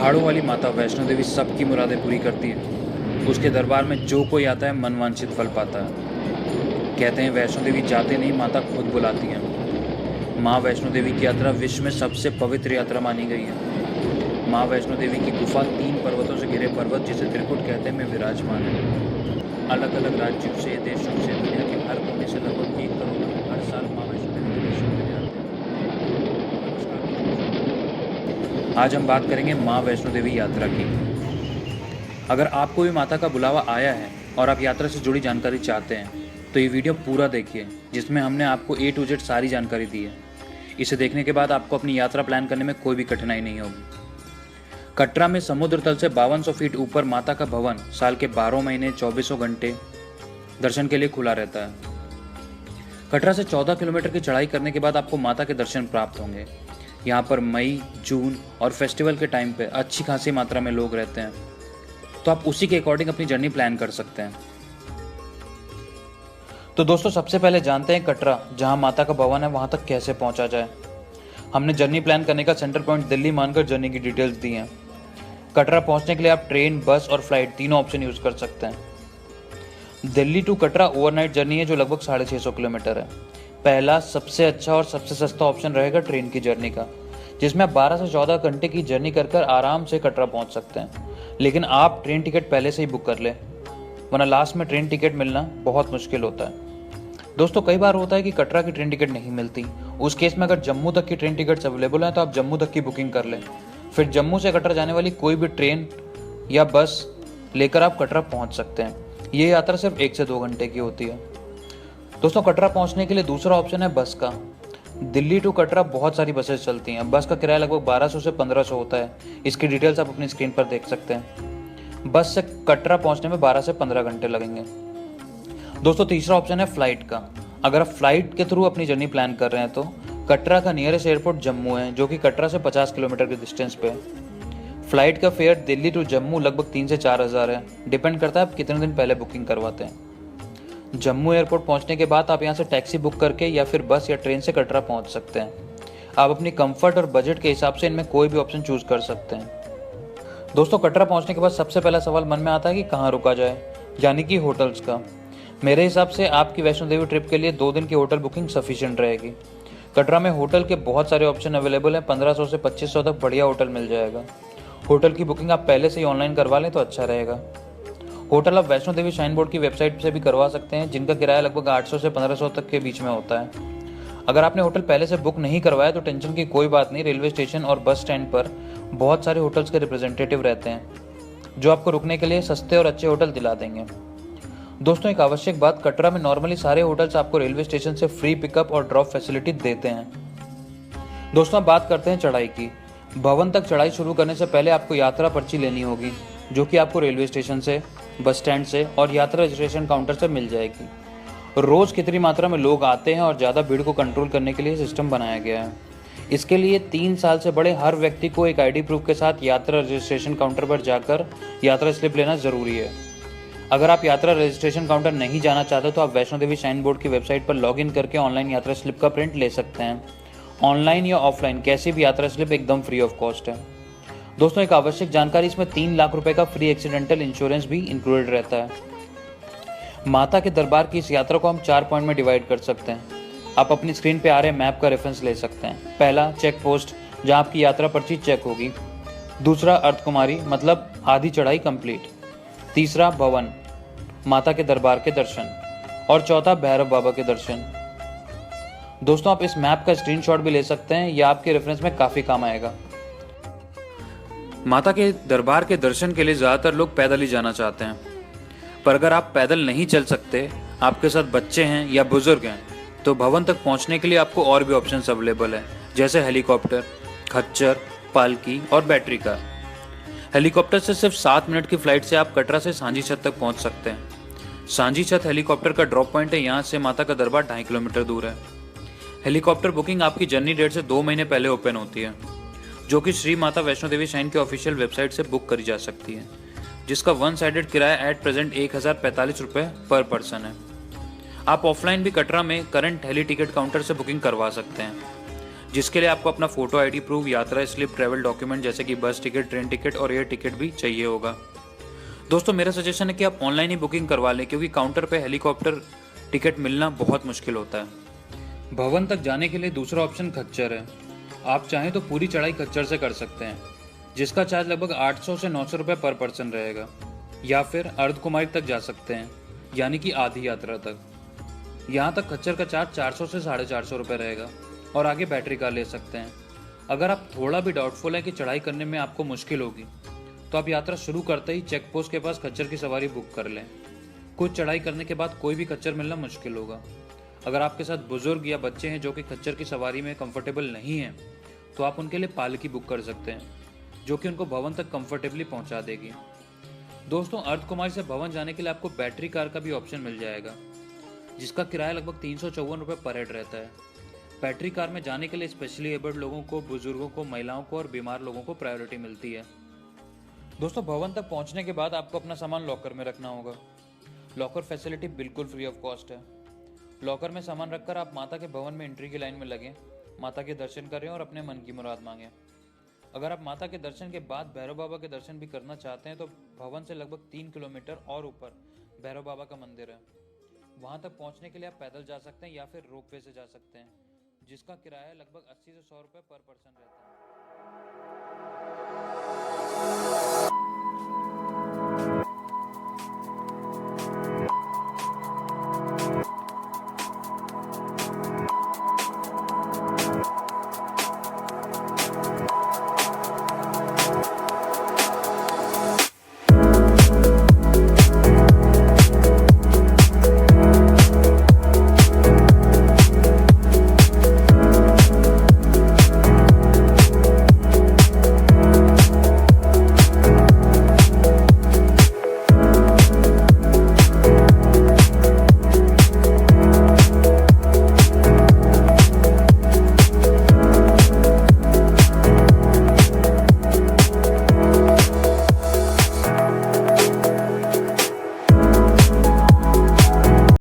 पहाड़ों वाली माता वैष्णो देवी सबकी मुरादें पूरी करती है। उसके दरबार में जो कोई आता है मनवांछित फल पाता है। कहते हैं वैष्णो देवी जाते नहीं माता खुद बुलाती है। माँ वैष्णो देवी की यात्रा विश्व में सबसे पवित्र यात्रा मानी गई है। माँ वैष्णो देवी की गुफा 3 पर्वतों से घिरे पर्वत जिसे त्रिकुट कहते हैं में विराजमान है। अलग अलग राज्यों से, देशों से, दुनिया के हर कोने से लगभग 1 करोड़ लोग हर साल माँ वैष्णो देवी के दर्शन के लिए आते हैं। आज हम बात करेंगे माँ वैष्णो देवी यात्रा की। अगर आपको भी माता का बुलावा आया है और आप यात्रा से जुड़ी जानकारी चाहते हैं तो ये वीडियो पूरा देखिए, जिसमें हमने आपको A to Z सारी जानकारी दी है। इसे देखने के बाद आपको अपनी यात्रा प्लान करने में कोई भी कठिनाई नहीं होगी। कटरा में समुद्र तल से 5200 फीट ऊपर माता का भवन साल के 12 महीने 2400 घंटे दर्शन के लिए खुला रहता है। कटरा से 14 किलोमीटर की चढ़ाई करने के बाद आपको माता के दर्शन प्राप्त होंगे। यहाँ पर मई, जून और फेस्टिवल के टाइम पे अच्छी खासी मात्रा में लोग रहते हैं, तो आप उसी के अकॉर्डिंग अपनी जर्नी प्लान कर सकते हैं। तो दोस्तों, सबसे पहले जानते हैं कटरा जहाँ माता का भवन है वहाँ तक कैसे पहुँचा जाए। हमने जर्नी प्लान करने का सेंटर पॉइंट दिल्ली मानकर जर्नी की डिटेल्स दी हैं। कटरा पहुँचने के लिए आप ट्रेन, बस और फ्लाइट तीनों ऑप्शन यूज़ कर सकते हैं। Delhi to Katra overnight journey है जो लगभग 650 किलोमीटर है। पहला, सबसे अच्छा और सबसे सस्ता ऑप्शन रहेगा ट्रेन की जर्नी का, जिसमें आप 12 से 14 घंटे की जर्नी कर आराम से कटरा पहुंच सकते हैं। लेकिन आप ट्रेन टिकट पहले से ही बुक कर लें, वरना लास्ट में ट्रेन टिकट मिलना बहुत मुश्किल होता है। दोस्तों, कई बार होता है कि कटरा की ट्रेन टिकट नहीं मिलती। उस केस में अगर जम्मू तक की ट्रेन टिकट्स अवेलेबल हैं तो आप जम्मू तक की बुकिंग कर लें। फिर जम्मू से कटरा जाने वाली कोई भी ट्रेन या बस लेकर आप कटरा पहुँच सकते हैं। ये यात्रा सिर्फ 1 से 2 घंटे की होती है। दोस्तों, कटरा पहुंचने के लिए दूसरा ऑप्शन है बस का। दिल्ली टू कटरा बहुत सारी बसेस चलती हैं। बस का किराया लगभग 1200 से 1500 होता है। इसकी डिटेल्स आप अपनी स्क्रीन पर देख सकते हैं। बस से कटरा पहुंचने में 12 से 15 घंटे लगेंगे। दोस्तों, तीसरा ऑप्शन है फ्लाइट का। अगर आप फ्लाइट के थ्रू अपनी जर्नी प्लान कर रहे हैं तो कटरा का नियरेस्ट एयरपोर्ट जम्मू है, जो कि कटरा से 50 किलोमीटर के डिस्टेंस पे है। फ्लाइट का फेयर दिल्ली टू जम्मू लगभग 3 से 4 हज़ार है। डिपेंड करता है आप कितने दिन पहले बुकिंग करवाते हैं। जम्मू एयरपोर्ट पहुंचने के बाद आप यहां से टैक्सी बुक करके या फिर बस या ट्रेन से कटरा पहुंच सकते हैं। आप अपनी कंफर्ट और बजट के हिसाब से इनमें कोई भी ऑप्शन चूज कर सकते हैं। दोस्तों, कटरा पहुंचने के बाद सबसे पहला सवाल मन में आता है कि कहाँ रुका जाए, यानी कि होटल्स का। मेरे हिसाब से आपकी वैष्णो देवी ट्रिप के लिए 2 दिन की होटल बुकिंग सफिशिएंट रहेगी। कटरा में होटल के बहुत सारे ऑप्शन अवेलेबल हैं। 1500 से 2500 तक बढ़िया होटल मिल जाएगा। होटल की बुकिंग आप पहले से ही ऑनलाइन करवा लें तो अच्छा रहेगा। होटल आप वैष्णो देवी श्राइन बोर्ड की वेबसाइट से भी करवा सकते हैं, जिनका किराया लगभग 800 से 1500 तक के बीच में होता है। अगर आपने होटल पहले से बुक नहीं करवाया तो टेंशन की कोई बात नहीं। रेलवे स्टेशन और बस स्टैंड पर बहुत सारे होटल्स के रिप्रेजेंटेटिव रहते हैं, जो आपको रुकने के लिए सस्ते और अच्छे होटल दिला देंगे। दोस्तों, एक आवश्यक बात, कटरा में नॉर्मली सारे होटल्स आपको रेलवे स्टेशन से फ्री पिकअप और ड्रॉप फैसिलिटी देते हैं। दोस्तों, अब बात करते हैं चढ़ाई की। भवन तक चढ़ाई शुरू करने से पहले आपको यात्रा पर्ची लेनी होगी, जो कि आपको रेलवे स्टेशन से, बस स्टैंड से और यात्रा रजिस्ट्रेशन काउंटर से मिल जाएगी। रोज कितनी मात्रा में लोग आते हैं और ज़्यादा भीड़ को कंट्रोल करने के लिए सिस्टम बनाया गया है। इसके लिए 3 साल से बड़े हर व्यक्ति को एक ID प्रूफ के साथ यात्रा रजिस्ट्रेशन काउंटर पर जाकर यात्रा स्लिप लेना जरूरी है। अगर आप यात्रा रजिस्ट्रेशन काउंटर नहीं जाना चाहते तो आप वैष्णो देवी श्राइन बोर्ड की वेबसाइट पर लॉगिन करके ऑनलाइन यात्रा स्लिप का प्रिंट ले सकते हैं। ऑनलाइन या ऑफलाइन कैसी भी यात्रा स्लिप एकदम फ्री ऑफ कॉस्ट है। दोस्तों, एक आवश्यक जानकारी, इसमें 3 लाख रुपए का फ्री एक्सीडेंटल इंश्योरेंस भी इंक्लूडेड रहता है। माता के दरबार की इस यात्रा को हम 4 पॉइंट में डिवाइड कर सकते हैं। आप अपनी स्क्रीन पे आ रहे मैप का रेफरेंस ले सकते हैं। पहला, चेक पोस्ट, जहाँ आपकी यात्रा पर्ची चेक होगी। दूसरा, अर्धकुमारी, मतलब आधी चढ़ाई कंप्लीट। तीसरा, भवन, माता के दरबार के दर्शन। और चौथा, भैरव बाबा के दर्शन। दोस्तों, आप इस मैप का स्क्रीनशॉट भी ले सकते हैं, यह आपके रेफरेंस में काफ़ी काम आएगा। माता के दरबार के दर्शन के लिए ज़्यादातर लोग पैदल ही जाना चाहते हैं, पर अगर आप पैदल नहीं चल सकते, आपके साथ बच्चे हैं या बुजुर्ग हैं, तो भवन तक पहुंचने के लिए आपको और भी ऑप्शंस अवेलेबल है, जैसे हेलीकॉप्टर, खच्चर, पालकी और बैटरी कार। हेलीकॉप्टर से सिर्फ 7 मिनट की फ्लाइट से आप कटरा से सांझी छत तक पहुंच सकते हैं। सांझी छत हेलीकॉप्टर का ड्रॉप पॉइंट है। यहाँ से माता का दरबार 2.5 किलोमीटर दूर है। हेलीकॉप्टर बुकिंग आपकी जर्नी डेट से 2 महीने पहले ओपन होती है, जो कि श्री माता वैष्णो देवी श्राइन के ऑफिशियल वेबसाइट से बुक करी जा सकती है, जिसका 1 साइडेड किराया एट प्रेजेंट 1045 रुपये पर पर्सन है। आप ऑफलाइन भी कटरा में करंट हेली टिकट काउंटर से बुकिंग करवा सकते हैं। जिसके लिए आपको अपना फोटो आईडी प्रूफ, यात्रा स्लिप, ट्रैवल डॉक्यूमेंट जैसे कि बस टिकट, ट्रेन टिकट और एयर टिकट भी चाहिए होगा। दोस्तों मेरा सजेशन है कि आप ऑनलाइन ही बुकिंग करवा लें, क्योंकि काउंटर पे हेलीकॉप्टर टिकट मिलना बहुत मुश्किल होता है। भवन तक जाने के लिए दूसरा ऑप्शन खच्चर है। आप चाहें तो पूरी चढ़ाई खच्चर से कर सकते हैं, जिसका चार्ज लगभग 800 से 900 रुपये पर पर्सन रहेगा। या फिर अर्धकुमारी तक जा सकते हैं, यानी कि आधी यात्रा तक। यहाँ तक खच्चर का चार्ज 400 से 450 रुपये रहेगा और आगे बैटरी कार ले सकते हैं। अगर आप थोड़ा भी डाउटफुल है कि चढ़ाई करने में आपको मुश्किल होगी, तो आप यात्रा शुरू करते ही चेक पोस्ट के पास खच्चर की सवारी बुक कर लें। कुछ चढ़ाई करने के बाद कोई भी खच्चर मिलना मुश्किल होगा। अगर आपके साथ बुजुर्ग या बच्चे हैं जो कि खच्चर की सवारी में कंफर्टेबल नहीं हैं, तो आप उनके लिए पालकी बुक कर सकते हैं, जो कि उनको भवन तक कंफर्टेबली पहुंचा देगी। दोस्तों अर्धकुमारी से भवन जाने के लिए आपको बैटरी कार का भी ऑप्शन मिल जाएगा, जिसका किराया लगभग 354 रुपये पर हेड रहता है। बैटरी कार में जाने के लिए स्पेशली एबल्ड लोगों को, बुजुर्गों को, महिलाओं को और बीमार लोगों को प्रायोरिटी मिलती है। दोस्तों भवन तक पहुंचने के बाद आपको अपना सामान लॉकर में रखना होगा। लॉकर फैसिलिटी बिल्कुल फ्री ऑफ कॉस्ट है। लॉकर में सामान रखकर आप माता के भवन में एंट्री की लाइन में लगें, माता के दर्शन करें और अपने मन की मुराद मांगें। अगर आप माता के दर्शन के बाद भैरव बाबा के दर्शन भी करना चाहते हैं, तो भवन से लगभग 3 किलोमीटर और ऊपर भैरव बाबा का मंदिर है। वहां तक पहुंचने के लिए आप पैदल जा सकते हैं या फिर रोपवे से जा सकते हैं, जिसका किराया लगभग 80 से 100 रुपये पर पर्सन रहता है।